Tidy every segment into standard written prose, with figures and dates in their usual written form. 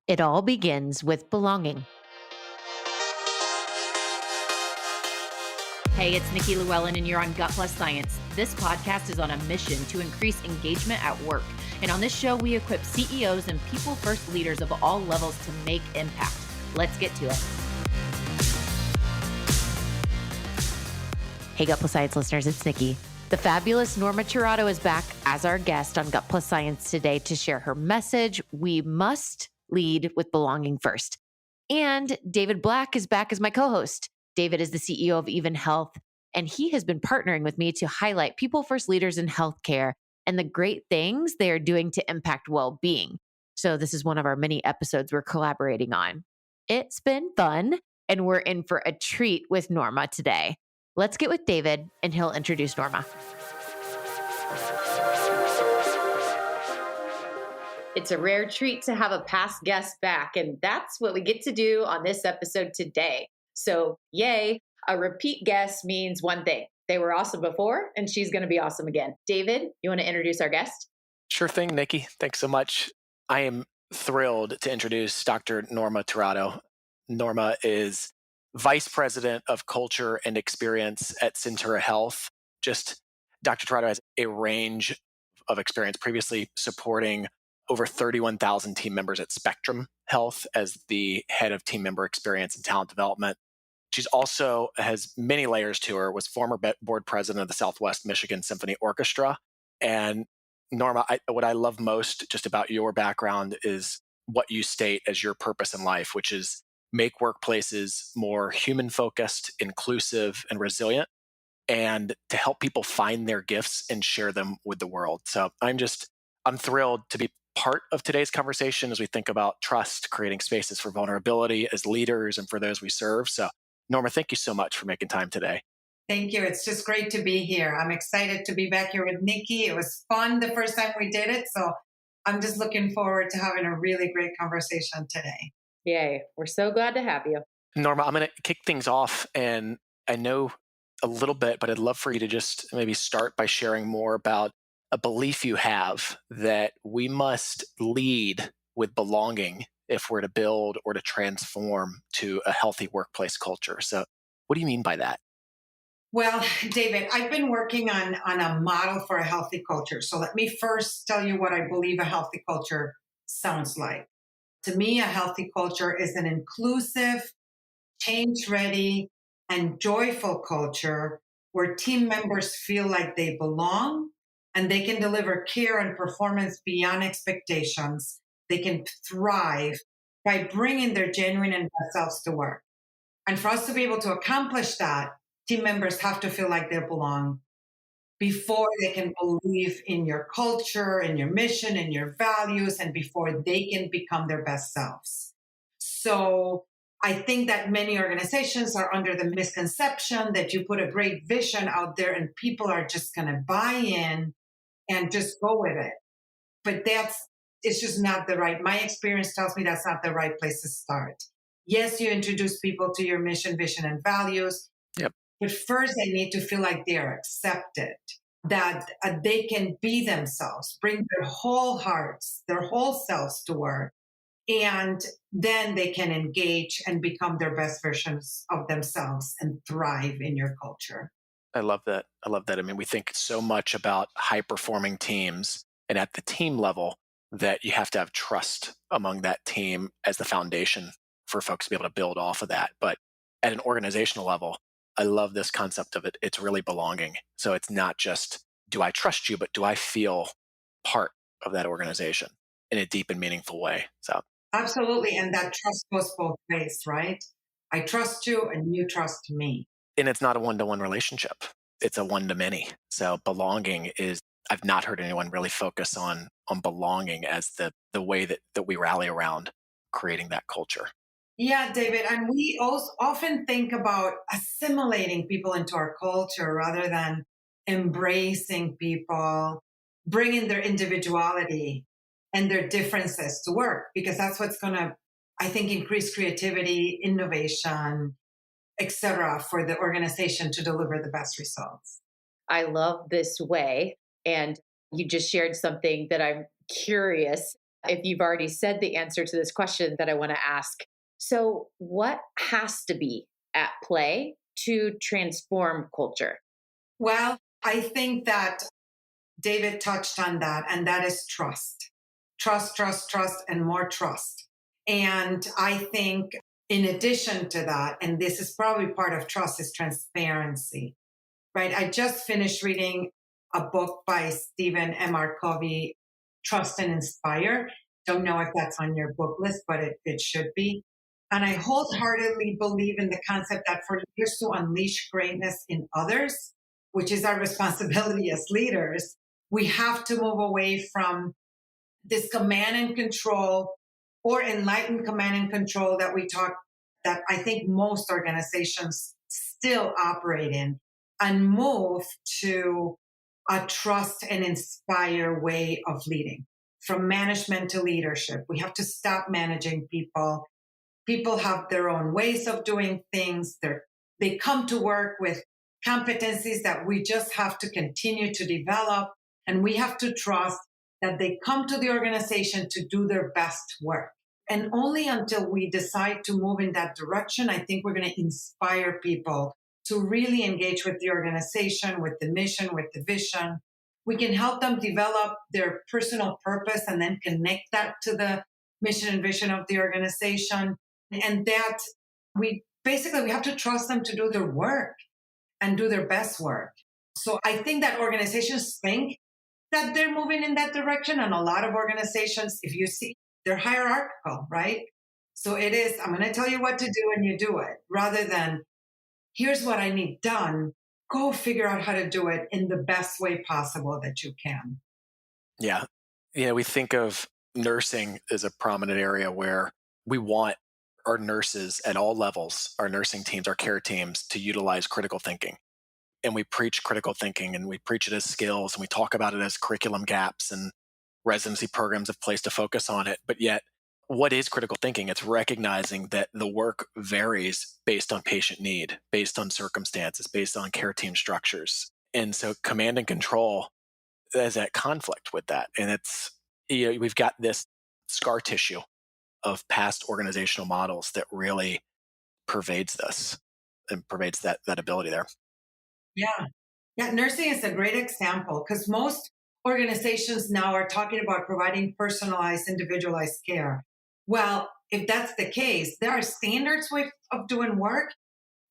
It all begins with belonging. Hey, it's Nikki Llewellyn, and you're on Gut Plus Science. This podcast is on a mission to increase engagement at work. And on this show, we equip CEOs and people-first leaders of all levels to make impact. Let's get to it. Hey, Gut Plus Science listeners, it's Nikki. The fabulous Norma Tirado is back as our guest on Gut Plus Science today to share her message. We must lead with belonging first. And David Black is back as my co-host. David is the CEO of Even Health, and he has been partnering with me to highlight people-first leaders in healthcare and the great things they are doing to impact well-being. So this is one of our many episodes we're collaborating on. It's been fun, and we're in for a treat with Norma today. Let's get with David, and he'll introduce Norma. It's a rare treat to have a past guest back, and that's what we get to do on this episode today. So, yay, a repeat guest means one thing. They were awesome before, and she's going to be awesome again. David, you want to introduce our guest? Sure thing, Nikki. Thanks so much. I am thrilled to introduce Dr. Norma Tirado. Norma is Vice President of Culture and Experience at Centura Health. Dr. Tirado has a range of experience, previously supporting over 31,000 team members at Spectrum Health as the head of team member experience and talent development. She's also has many layers to her, was former board president of the Southwest Michigan Symphony Orchestra. And Norma, what I love most just about your background is what you state as your purpose in life, which is make workplaces more human-focused, inclusive, and resilient, and to help people find their gifts and share them with the world. So I'm thrilled to be part of today's conversation as we think about trust, creating spaces for vulnerability as leaders and for those we serve. So Norma, thank you so much for making time today. Thank you. It's just great to be here. I'm excited to be back here with Nikki. It was fun the first time we did it. So I'm just looking forward to having a really great conversation today. Yay. We're so glad to have you. Norma, I'm going to kick things off. And I know a little bit, but I'd love for you to just maybe start by sharing more about a belief you have that we must lead with belonging if we're to build or to transform to a healthy workplace culture. So what do you mean by that? Well, David, I've been working on a model for a healthy culture. So let me first tell you what I believe a healthy culture sounds like. To me, a healthy culture is an inclusive, change-ready, and joyful culture where team members feel like they belong and they can deliver care and performance beyond expectations. They can thrive by bringing their genuine and best selves to work. And for us to be able to accomplish that, team members have to feel like they belong before they can believe in your culture, in your mission, in your values, and before they can become their best selves. So I think that many organizations are under the misconception that you put a great vision out there and people are just going to buy in and just go with it. But it's just not my experience tells me that's not the right place to start. Yes, you introduce people to your mission, vision, and values. Yep. But first, they need to feel like they are accepted, that they can be themselves, bring their whole hearts, their whole selves to work. And then they can engage and become their best versions of themselves and thrive in your culture. I love that. I mean, we think so much about high-performing teams, and at the team level, that you have to have trust among that team as the foundation for folks to be able to build off of that. But at an organizational level, I love this concept of it. It's really belonging. So it's not just, do I trust you, but do I feel part of that organization in a deep and meaningful way? So absolutely. And that trust goes both ways, right? I trust you and you trust me. And it's not a one-to-one relationship. It's a one-to-many. So belonging is, I've not heard anyone really focus on belonging as the way that we rally around creating that culture. Yeah, David. And we also often think about assimilating people into our culture rather than embracing people, bringing their individuality and their differences to work, because that's what's going to, I think, increase creativity, innovation, etc., for the organization to deliver the best results. I love this way. And you just shared something that I'm curious. if you've already said the answer to this question that I want to ask. So, what has to be at play to transform culture? Well, I think that David touched on that, and that is trust. Trust, trust, trust, and more trust. And I think, in addition to that, and this is probably part of trust, is transparency, right? I just finished reading a book by Stephen M.R. Covey, Trust and Inspire. Don't know if that's on your book list, but it should be. And I wholeheartedly believe in the concept that for leaders to unleash greatness in others, which is our responsibility as leaders, we have to move away from this command and control or enlightened command and control that we talk, that I think most organizations still operate in, and move to a trust and inspire way of leading, from management to leadership. We have to stop managing people. People have their own ways of doing things. They come to work with competencies that we just have to continue to develop. And we have to trust that they come to the organization to do their best work. And only until we decide to move in that direction, I think we're going to inspire people to really engage with the organization, with the mission, with the vision. We can help them develop their personal purpose and then connect that to the mission and vision of the organization. And that we have to trust them to do their work and do their best work. So I think that organizations think that they're moving in that direction. And a lot of organizations, if you see, they're hierarchical, right? So it is, I'm going to tell you what to do and you do it, rather than here's what I need done. Go figure out how to do it in the best way possible that you can. Yeah. We think of nursing as a prominent area where we want our nurses at all levels, our nursing teams, our care teams, to utilize critical thinking. And we preach critical thinking and we preach it as skills and we talk about it as curriculum gaps, and residency programs have placed a focus on it. But yet, what is critical thinking? It's recognizing that the work varies based on patient need, based on circumstances, based on care team structures. And so command and control is at conflict with that. And we've got this scar tissue of past organizational models that really pervades this and pervades that ability there. Yeah. Yeah. Nursing is a great example because most organizations now are talking about providing personalized, individualized care. Well, if that's the case, there are standards of doing work,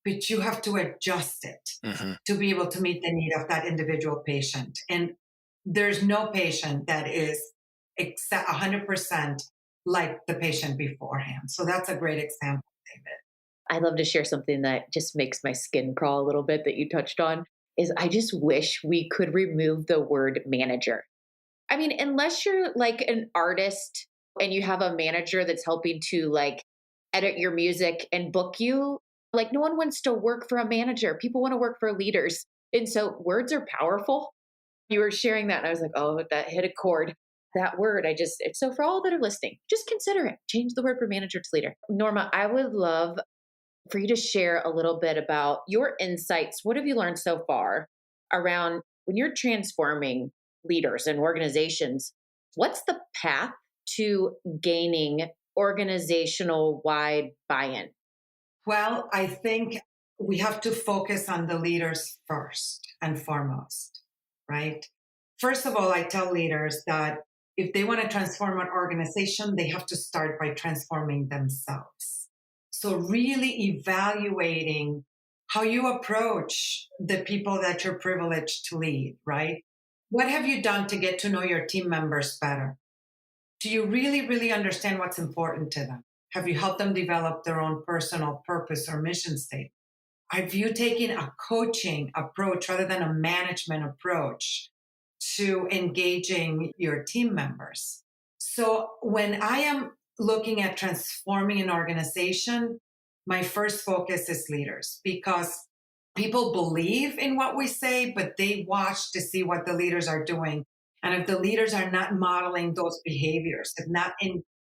but you have to adjust it to be able to meet the need of that individual patient. And there's no patient that is 100% like the patient beforehand. So that's a great example, David. I love to share something that just makes my skin crawl a little bit that you touched on is I just wish we could remove the word manager. I mean, unless you're like an artist and you have a manager that's helping to like edit your music and book you, like no one wants to work for a manager. People want to work for leaders. And so words are powerful. You were sharing that and I was like, oh, that hit a chord. That word, so for all that are listening, just consider it. Change the word from manager to leader. Norma, I would love for you to share a little bit about your insights. What have you learned so far around when you're transforming leaders and organizations? What's the path to gaining organizational wide buy-in? Well, I think we have to focus on the leaders first and foremost, right? First of all, I tell leaders that if they want to transform an organization, they have to start by transforming themselves. So really evaluating how you approach the people that you're privileged to lead, right? What have you done to get to know your team members better? Do you really, really understand what's important to them? Have you helped them develop their own personal purpose or mission statement? Have you taken a coaching approach rather than a management approach to engaging your team members? So when I am looking at transforming an organization, my first focus is leaders, because people believe in what we say, but they watch to see what the leaders are doing. And if the leaders are not modeling those behaviors, if not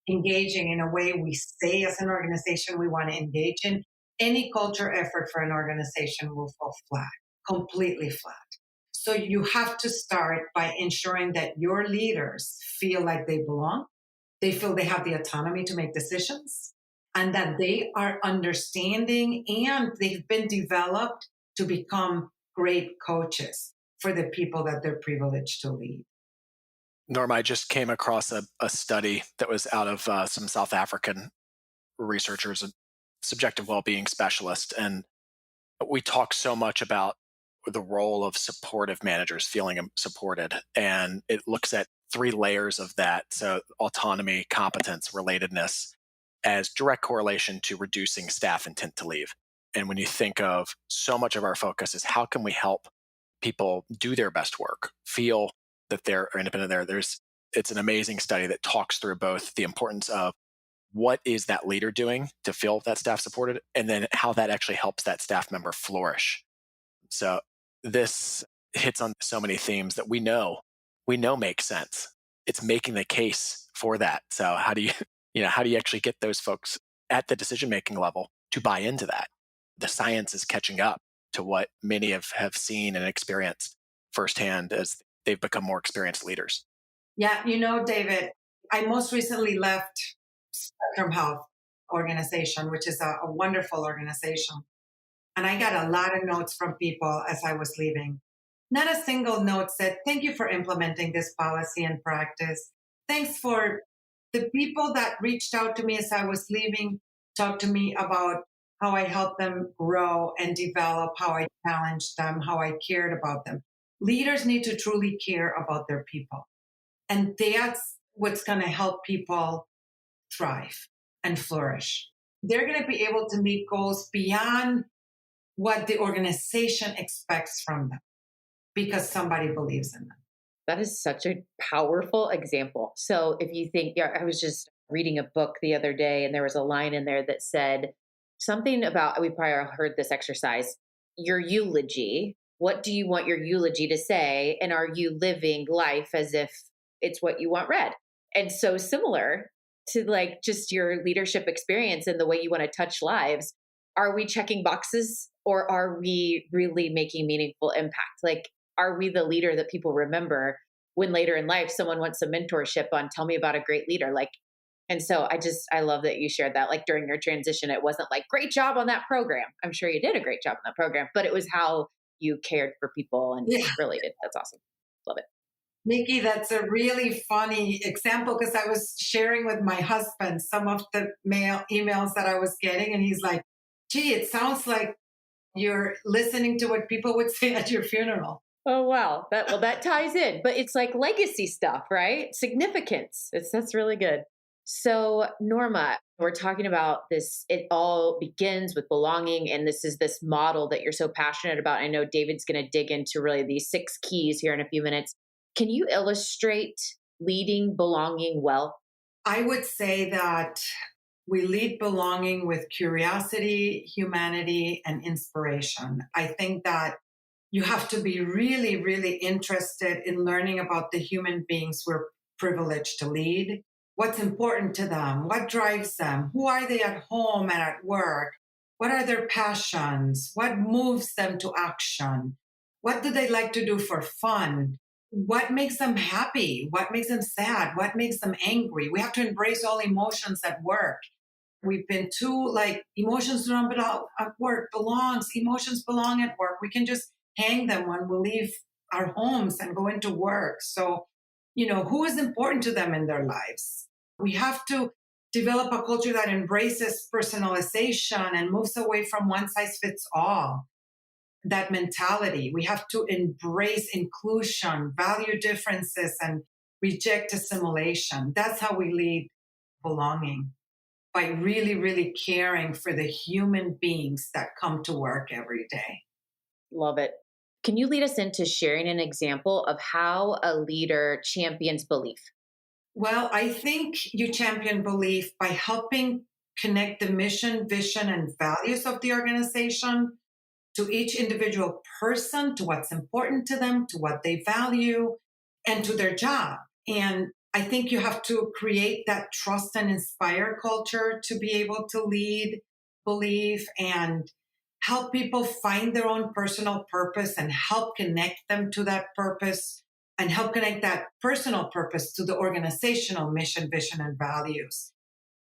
engaging in a way we say as an organization we want to engage in, any culture effort for an organization will fall flat, completely flat. So you have to start by ensuring that your leaders feel like they belong, They feel they have the autonomy to make decisions and that they are understanding and they've been developed to become great coaches for the people that they're privileged to lead. Norma, I just came across a study that was out of some South African researchers, a subjective well-being specialist, and we talk so much about the role of supportive managers feeling supported, and it looks at three layers of that. So autonomy, competence, relatedness as direct correlation to reducing staff intent to leave. And when you think of so much of our focus is how can we help people do their best work, feel that they're independent it's an amazing study that talks through both the importance of what is that leader doing to feel that staff supported, and then how that actually helps that staff member flourish. So this hits on so many themes that we know make sense. It's making the case for that. So how do you, how do you actually get those folks at the decision making level to buy into that? The science is catching up to what many have seen and experienced firsthand as they've become more experienced leaders. Yeah, David, I most recently left Centura Health organization, which is a wonderful organization. And I got a lot of notes from people as I was leaving. Not a single note said, thank you for implementing this policy and practice. Thanks for the people that reached out to me as I was leaving, talked to me about how I helped them grow and develop, how I challenged them, how I cared about them. Leaders need to truly care about their people. And that's what's going to help people thrive and flourish. They're going to be able to meet goals beyond what the organization expects from them because somebody believes in them. That is such a powerful example. So if you think, I was just reading a book the other day and there was a line in there that said something about, we probably heard this exercise, your eulogy. What do you want your eulogy to say? And are you living life as if it's what you want read? And so similar to like just your leadership experience and the way you want to touch lives, are we checking boxes or are we really making meaningful impact? Like, are we the leader that people remember when later in life someone wants some mentorship on, tell me about a great leader? Like, and so I love that you shared that. Like during your transition, it wasn't like, great job on that program. I'm sure you did a great job on that program, but it was how you cared for people and related. That's awesome. Love it. Nikki, that's a really funny example because I was sharing with my husband some of the emails that I was getting, and he's like, gee, it sounds like you're listening to what people would say at your funeral. Oh, wow. That ties in, but it's like legacy stuff, right? Significance. That's really good. So Norma, we're talking about this. It all begins with belonging. And this is this model that you're so passionate about. I know David's going to dig into really these 6 keys here in a few minutes. Can you illustrate leading belonging well? I would say that we lead belonging with curiosity, humanity, and inspiration. I think that you have to be really, really interested in learning about the human beings we're privileged to lead. What's important to them? What drives them? Who are they at home and at work? What are their passions? What moves them to action? What do they like to do for fun? What makes them happy? What makes them sad? What makes them angry? We have to embrace all emotions at work. We've been too like emotions don't belong at work, emotions belong at work. We can just hang them when we leave our homes and go into work. So, who is important to them in their lives? We have to develop a culture that embraces personalization and moves away from one size fits all. That mentality. We have to embrace inclusion, value differences, and reject assimilation. That's how we lead belonging, by really, really caring for the human beings that come to work every day. Love it. Can you lead us into sharing an example of how a leader champions belief? Well, I think you champion belief by helping connect the mission, vision, and values of the organization to each individual person, to what's important to them, to what they value, and to their job. And I think you have to create that trust and inspire culture to be able to lead belief and help people find their own personal purpose and help connect them to that purpose and help connect that personal purpose to the organizational mission, vision, and values.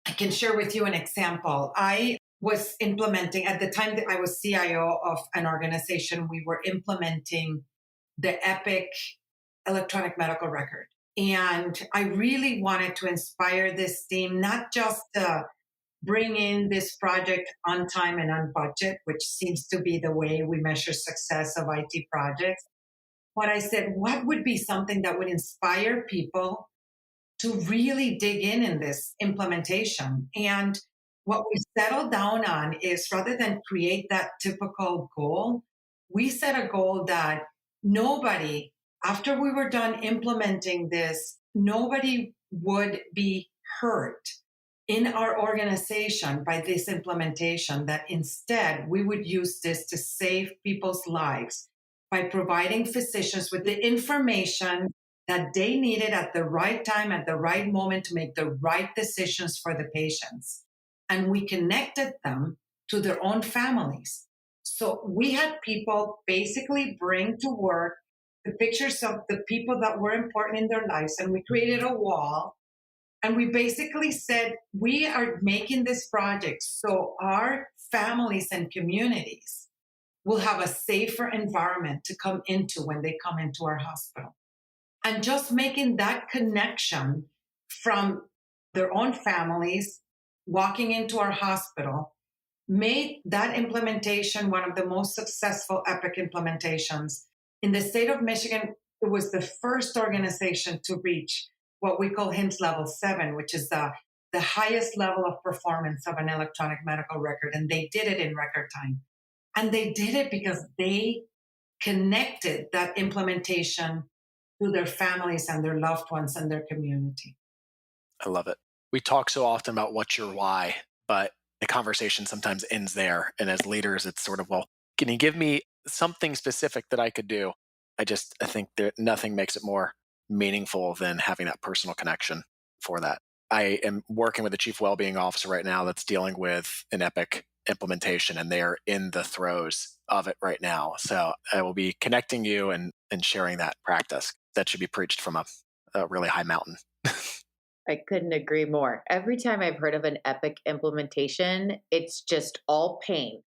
I can share with you an example. I was implementing, at the time that I was CIO of an organization, we were implementing the Epic electronic medical record. And I really wanted to inspire this team, not just to bring in this project on time and on budget, which seems to be the way we measure success of IT projects. But I said, what would be something that would inspire people to really dig in this implementation? And what we settled down on is, rather than create that typical goal, we set a goal that nobody, after we were done implementing this, nobody would be hurt in our organization by this implementation, that instead we would use this to save people's lives by providing physicians with the information that they needed at the right time, at the right moment, to make the right decisions for the patients. And we connected them to their own families. So we had people basically bring to work the pictures of the people that were important in their lives, and we created a wall. And we basically said, we are making this project so our families and communities will have a safer environment to come into when they come into our hospital. And just making that connection from their own families walking into our hospital made that implementation one of the most successful Epic implementations. In the state of Michigan, it was the first organization to reach what we call HIMSS level 7, which is the highest level of performance of an electronic medical record. And they did it in record time. And they did it because they connected that implementation to their families and their loved ones and their community. I love it. We talk so often about what's your why, but the conversation sometimes ends there. And as leaders, it's sort of, well, can you give me something specific that I could do? I think that nothing makes it more meaningful than having that personal connection for that. I am working with a chief wellbeing officer right now that's dealing with an Epic implementation, and they are in the throes of it right now. So I will be connecting you and sharing that practice. That should be preached from a really high mountain. I couldn't agree more. Every time I've heard of an Epic implementation, it's just all pain.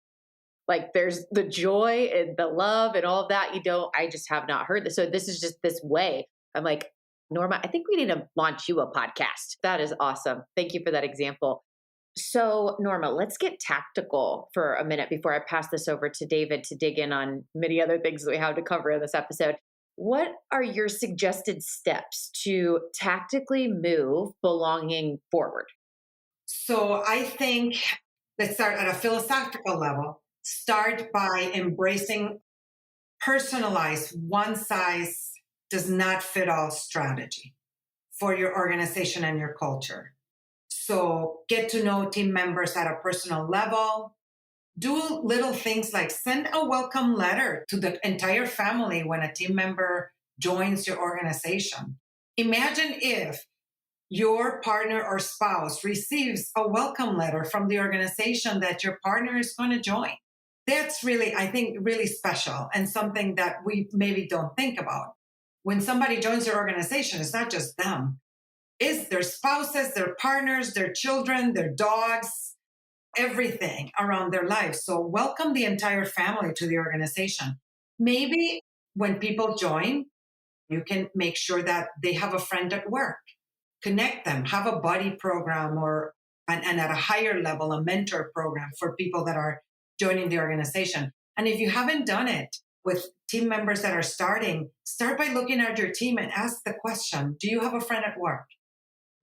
Like there's the joy and the love and all of that. I just have not heard this. So this is just this way. I'm like, Norma, I think we need to launch you a podcast. That is awesome. Thank you for that example. So, Norma, let's get tactical for a minute before I pass this over to David to dig in on many other things that we have to cover in this episode. What are your suggested steps to tactically move belonging forward? So I think, let's start at a philosophical level. Start by embracing personalized, one size does not fit all strategy for your organization and your culture. So get to know team members at a personal level. Do little things like send a welcome letter to the entire family when a team member joins your organization. Imagine if your partner or spouse receives a welcome letter from the organization that your partner is going to join. That's really, I think, really special and something that we maybe don't think about. When somebody joins your organization, it's not just them. It's their spouses, their partners, their children, their dogs, everything around their lives. So welcome the entire family to the organization. Maybe when people join, you can make sure that they have a friend at work. Connect them, have a buddy program and at a higher level, a mentor program for people that are joining the organization. And if you haven't done it with team members that are starting, start by looking at your team and ask the question, do you have a friend at work?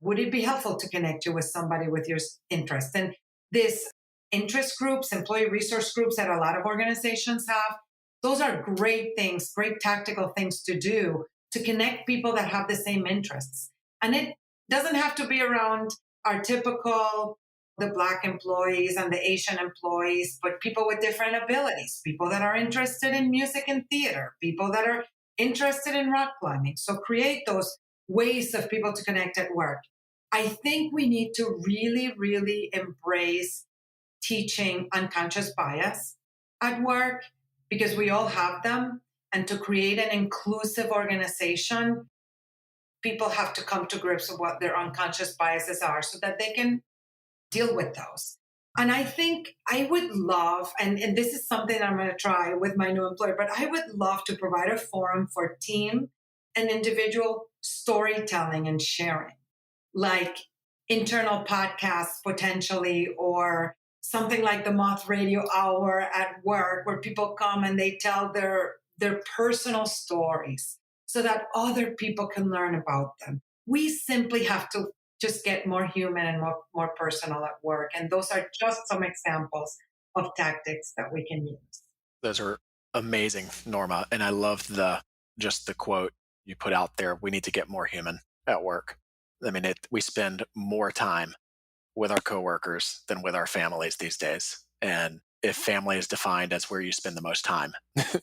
Would it be helpful to connect you with somebody with your interest? And this interest groups, employee resource groups that a lot of organizations have, those are great things, great tactical things to do to connect people that have the same interests. And it doesn't have to be around our typical, the Black employees and the Asian employees, but people with different abilities, people that are interested in music and theater, people that are interested in rock climbing. So create those ways of people to connect at work. I think we need to really, really embrace teaching unconscious bias at work because we all have them. And to create an inclusive organization, people have to come to grips with what their unconscious biases are so that they can deal with those. And I think I would love, and this is something I'm going to try with my new employer, but I would love to provide a forum for team and individual storytelling and sharing, like internal podcasts potentially, or something like the Moth Radio Hour at work, where people come and they tell their personal stories so that other people can learn about them. We simply have to just get more human and more personal at work. And those are just some examples of tactics that we can use. Those are amazing, Norma. And I love just the quote you put out there. We need to get more human at work. I mean, we spend more time with our coworkers than with our families these days. And if family is defined as where you spend the most time,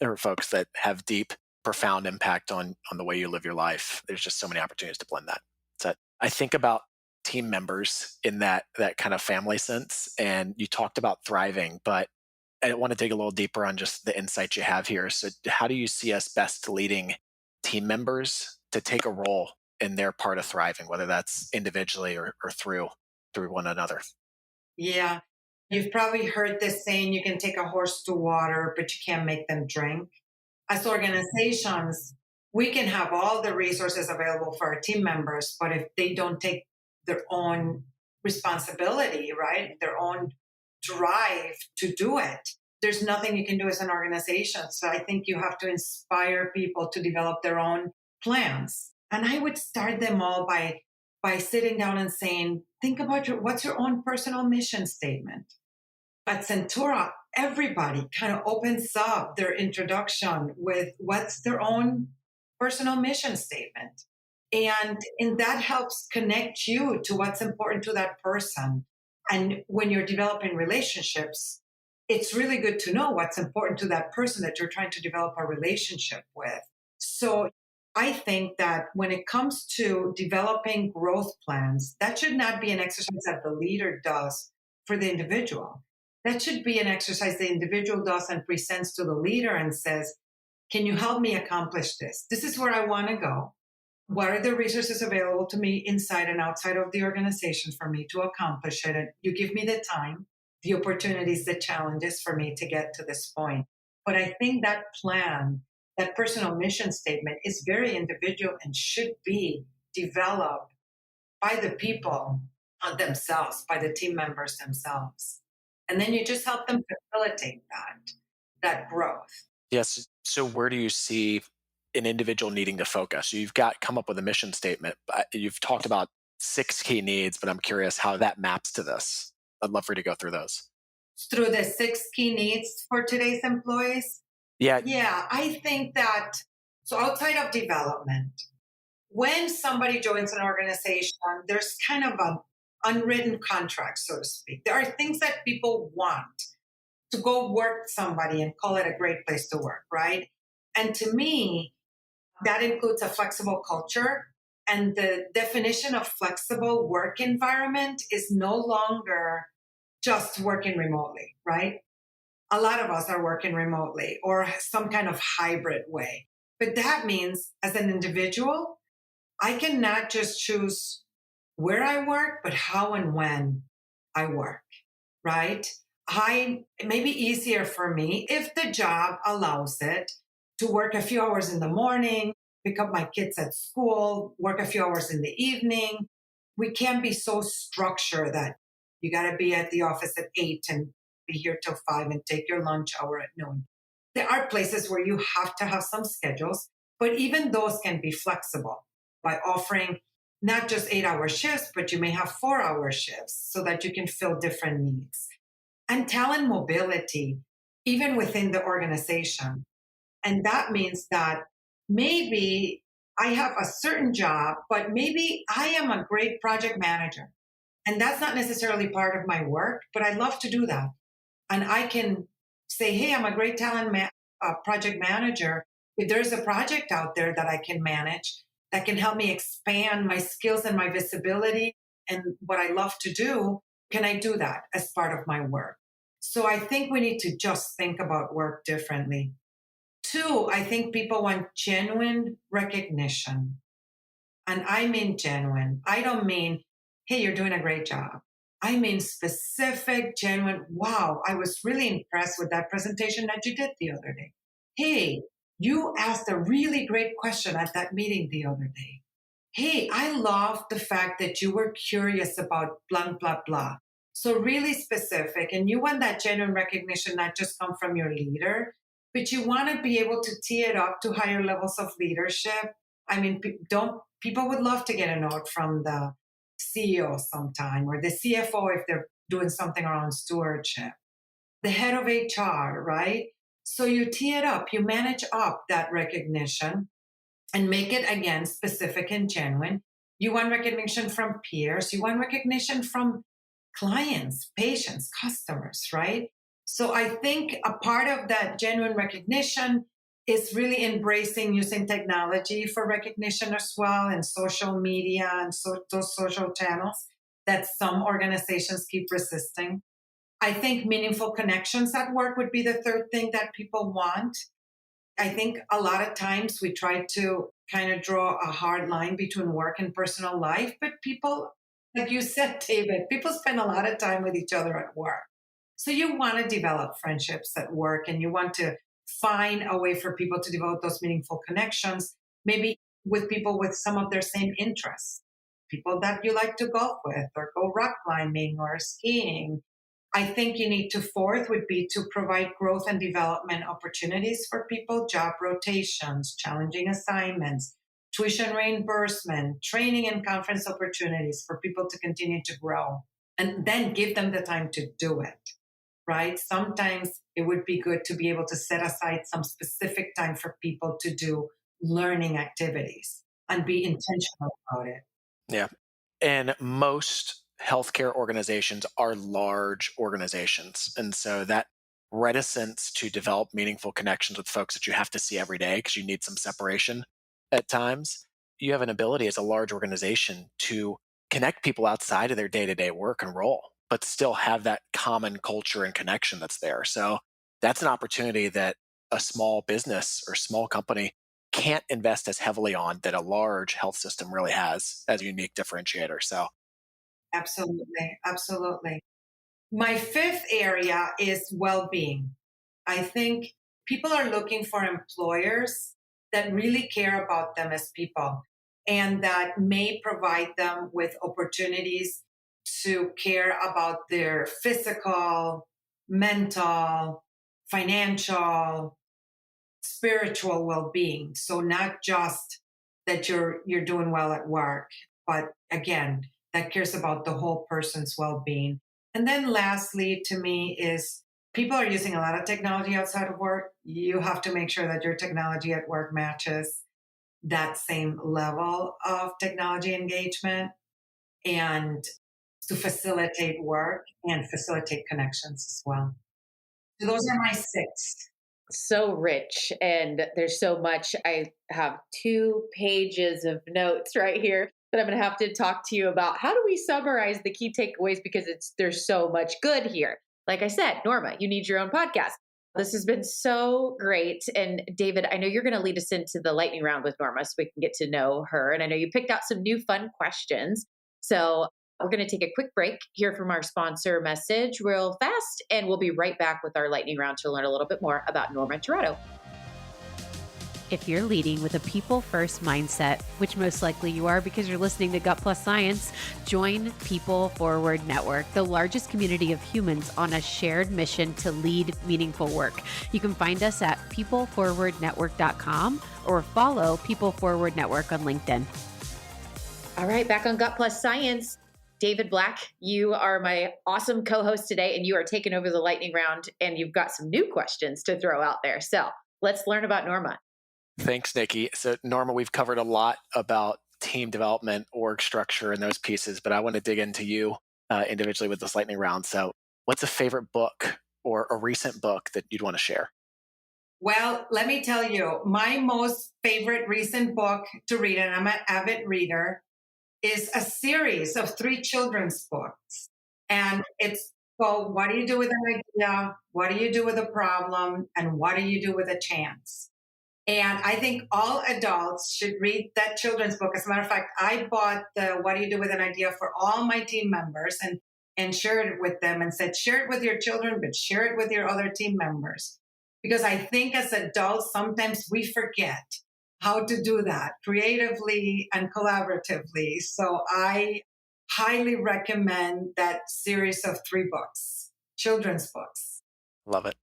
there are folks that have deep, profound impact on the way you live your life. There's just so many opportunities to blend that. So I think about team members in that kind of family sense. And you talked about thriving, but I want to dig a little deeper on just the insights you have here. So how do you see us best leading team members to take a role in their part of thriving, whether that's individually or through one another? Yeah. You've probably heard this saying, you can take a horse to water, but you can't make them drink. As organizations, we can have all the resources available for our team members, but if they don't take their own responsibility, right, their own drive to do it, there's nothing you can do as an organization. So I think you have to inspire people to develop their own plans. And I would start them all by sitting down and saying, think about what's your own personal mission statement. At Centura, everybody kind of opens up their introduction with what's their own personal mission statement. And that helps connect you to what's important to that person. And when you're developing relationships, it's really good to know what's important to that person that you're trying to develop a relationship with. So I think that when it comes to developing growth plans, that should not be an exercise that the leader does for the individual. That should be an exercise the individual does and presents to the leader and says, can you help me accomplish this? This is where I want to go. What are the resources available to me inside and outside of the organization for me to accomplish it? And you give me the time, the opportunities, the challenges for me to get to this point. But I think that plan, that personal mission statement is very individual and should be developed by the people themselves, by the team members themselves. And then you just help them facilitate that growth. Yes. So where do you see an individual needing to focus? You've come up with a mission statement. You've talked about 6 key needs, but I'm curious how that maps to this. I'd love for you to go through those. Through the 6 key needs for today's employees? Yeah. Yeah, I think that, so outside of development, when somebody joins an organization, there's kind of an unwritten contract, so to speak. There are things that people want to go work somebody and call it a great place to work, right? And to me, that includes a flexible culture. And the definition of flexible work environment is no longer just working remotely, right? A lot of us are working remotely or some kind of hybrid way. But that means as an individual, I can not just choose where I work, but how and when I work, right? It may be easier for me if the job allows it to work a few hours in the morning, pick up my kids at school, work a few hours in the evening. We can't be so structured that you got to be at the office at 8 and be here till 5 and take your lunch hour at noon. There are places where you have to have some schedules, but even those can be flexible by offering not just 8-hour shifts, but you may have 4-hour shifts so that you can fill different needs. And talent mobility, even within the organization. And that means that maybe I have a certain job, but maybe I am a great project manager. And that's not necessarily part of my work, but I love to do that. And I can say, hey, I'm a great project manager. If there's a project out there that I can manage that can help me expand my skills and my visibility and what I love to do, can I do that as part of my work? So I think we need to just think about work differently. Two, I think people want genuine recognition. And I mean genuine. I don't mean, hey, you're doing a great job. I mean specific, genuine, wow, I was really impressed with that presentation that you did the other day. Hey, you asked a really great question at that meeting the other day. Hey, I love the fact that you were curious about blah, blah, blah. So, really specific. And you want that genuine recognition not just come from your leader, but you want to be able to tee it up to higher levels of leadership. I mean, don't people would love to get a note from the CEO sometime or the CFO if they're doing something around stewardship, the head of HR, right? So you tee it up, you manage up that recognition and make it again specific and genuine. You want recognition from peers, you want recognition from clients, patients, customers, right? So I think a part of that genuine recognition is really embracing using technology for recognition as well and social media and those social channels that some organizations keep resisting. I think meaningful connections at work would be the third thing that people want. I think a lot of times we try to kind of draw a hard line between work and personal life, but people, like you said, David, people spend a lot of time with each other at work. So you want to develop friendships at work and you want to find a way for people to develop those meaningful connections, maybe with people with some of their same interests, people that you like to golf with or go rock climbing or skiing. I think you need to fourth would be to provide growth and development opportunities for people, job rotations, challenging assignments, tuition reimbursement, training and conference opportunities for people to continue to grow and then give them the time to do it, right? Sometimes it would be good to be able to set aside some specific time for people to do learning activities and be intentional about it. Yeah. And most healthcare organizations are large organizations. And so that reticence to develop meaningful connections with folks that you have to see every day because you need some separation at times, you have an ability as a large organization to connect people outside of their day to day work and role, but still have that common culture and connection that's there. So that's an opportunity that a small business or small company can't invest as heavily on that a large health system really has as a unique differentiator. So, Absolutely. Absolutely. My fifth area is well being. I think people are looking for employers that really care about them as people and that may provide them with opportunities to care about their physical, mental, financial, spiritual well-being. So not just that you're doing well at work, but again, that cares about the whole person's well-being. And then lastly, to me, is people are using a lot of technology outside of work. You have to make sure that your technology at work matches that same level of technology engagement and to facilitate work and facilitate connections as well. So those are my six. So rich, and there's so much. I have 2 pages of notes right here that I'm going to have to talk to you about. How do we summarize the key takeaways? Because there's so much good here. Like I said, Norma, you need your own podcast. This has been so great. And David, I know you're going to lead us into the lightning round with Norma so we can get to know her. And I know you picked out some new fun questions. So we're going to take a quick break, hear from our sponsor message real fast, and we'll be right back with our lightning round to learn a little bit more about Norma Tirado. If you're leading with a people first mindset, which most likely you are because you're listening to Gut Plus Science, join People Forward Network, the largest community of humans on a shared mission to lead meaningful work. You can find us at peopleforwardnetwork.com or follow People Forward Network on LinkedIn. All right, back on Gut Plus Science. David Black, you are my awesome co-host today, and you are taking over the lightning round, and you've got some new questions to throw out there. So let's learn about Norma. thanks, Nikki. So, Norma, we've covered a lot about team development, org structure, and those pieces, but I want to dig into you individually with this lightning round. So, what's a favorite book or a recent book that you'd want to share? Well, let me tell you, my most favorite recent book to read, and I'm an avid reader, is a series of 3 children's books. And it's called What Do You Do with an Idea? What Do You Do with a Problem? And What Do You Do with a Chance? And I think all adults should read that children's book. As a matter of fact, I bought the What Do You Do with an Idea for all my team members and shared it with them and said, share it with your children, but share it with your other team members. Because I think as adults, sometimes we forget how to do that creatively and collaboratively. So I highly recommend that series of 3 books, children's books. Love it.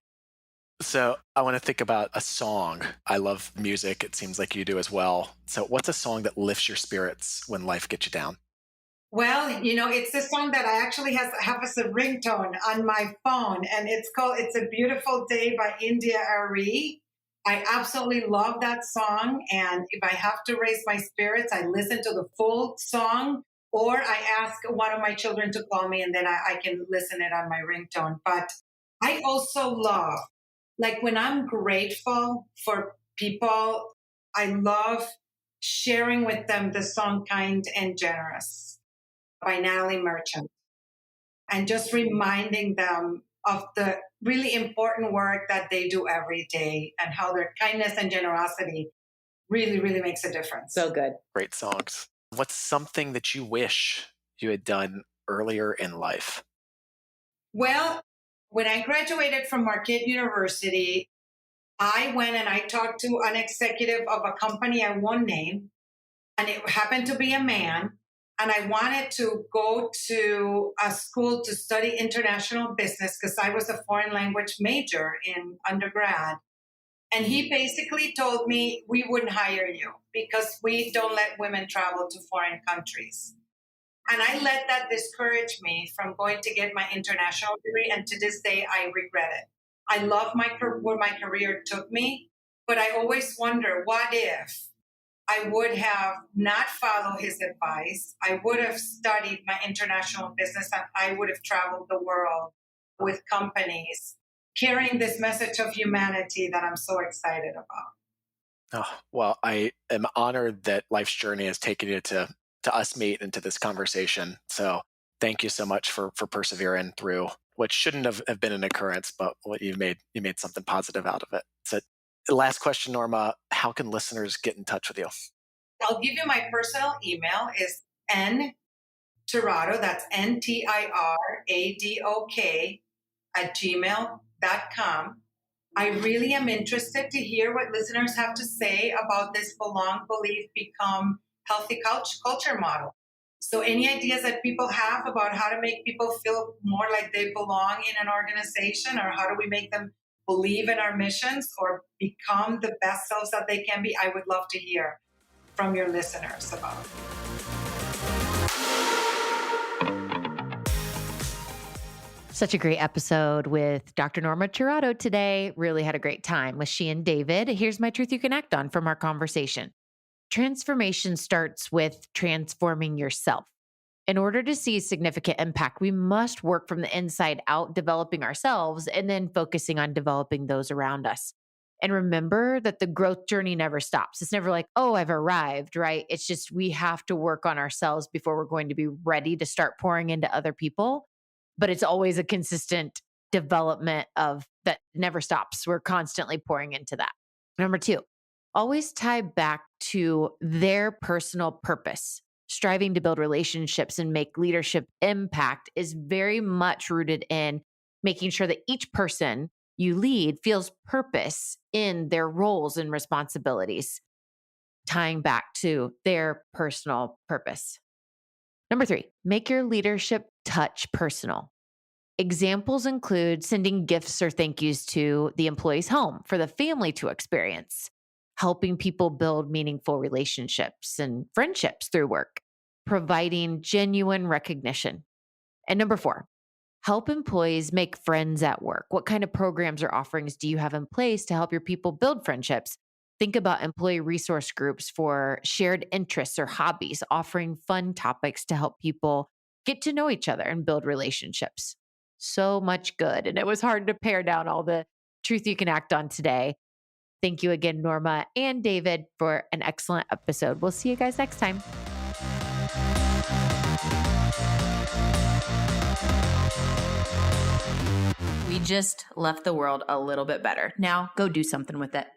So I want to think about a song. I love music. It seems like you do as well. So what's a song that lifts your spirits when life gets you down? Well, it's a song that I actually have as a ringtone on my phone, and it's called "It's a Beautiful Day" by India Arie. I absolutely love that song, and if I have to raise my spirits, I listen to the full song, or I ask one of my children to call me, and then I can listen it on my ringtone. But I also love, like when I'm grateful for people, I love sharing with them the song "Kind and Generous" by Natalie Merchant, and just reminding them of the really important work that they do every day and how their kindness and generosity really, really makes a difference. So good. Great songs. What's something that you wish you had done earlier in life? Well, when I graduated from Marquette University, I went and I talked to an executive of a company I won't name, and it happened to be a man. And I wanted to go to a school to study international business because I was a foreign language major in undergrad. And he basically told me, we wouldn't hire you because we don't let women travel to foreign countries. And I let that discourage me from going to get my international degree. And to this day, I regret it. I love where my career took me, but I always wonder, what if I would have not followed his advice? I would have studied my international business and I would have traveled the world with companies carrying this message of humanity that I'm so excited about. Oh, well, I am honored that life's journey has taken you to us meet and to this conversation. So thank you so much for persevering through what shouldn't have been an occurrence, but what you made something positive out of it. So last question, Norma, how can listeners get in touch with you? I'll give you my personal email is ntirado, that's NTIRADOK @gmail.com. I really am interested to hear what listeners have to say about this belong, believe, become healthy culture model. So any ideas that people have about how to make people feel more like they belong in an organization, or how do we make them believe in our missions or become the best selves that they can be, I would love to hear from your listeners about. Such a great episode with Dr. Norma Tirado today. Really had a great time with she and David. Here's my truth you can act on from our conversation. Transformation starts with transforming yourself. In order to see significant impact, we must work from the inside out, developing ourselves and then focusing on developing those around us. And remember that the growth journey never stops. It's never like, oh, I've arrived, right? It's just we have to work on ourselves before we're going to be ready to start pouring into other people. But it's always a consistent development of that never stops. We're constantly pouring into that. Number 2, always tie back to their personal purpose. Striving to build relationships and make leadership impact is very much rooted in making sure that each person you lead feels purpose in their roles and responsibilities, tying back to their personal purpose. Number 3, make your leadership touch personal. Examples include sending gifts or thank yous to the employee's home for the family to experience, helping people build meaningful relationships and friendships through work, providing genuine recognition. And number 4, help employees make friends at work. What kind of programs or offerings do you have in place to help your people build friendships? Think about employee resource groups for shared interests or hobbies, offering fun topics to help people get to know each other and build relationships. So much good. And it was hard to pare down all the truth you can act on today. Thank you again, Norma and David, for an excellent episode. We'll see you guys next time. We just left the world a little bit better. Now go do something with it.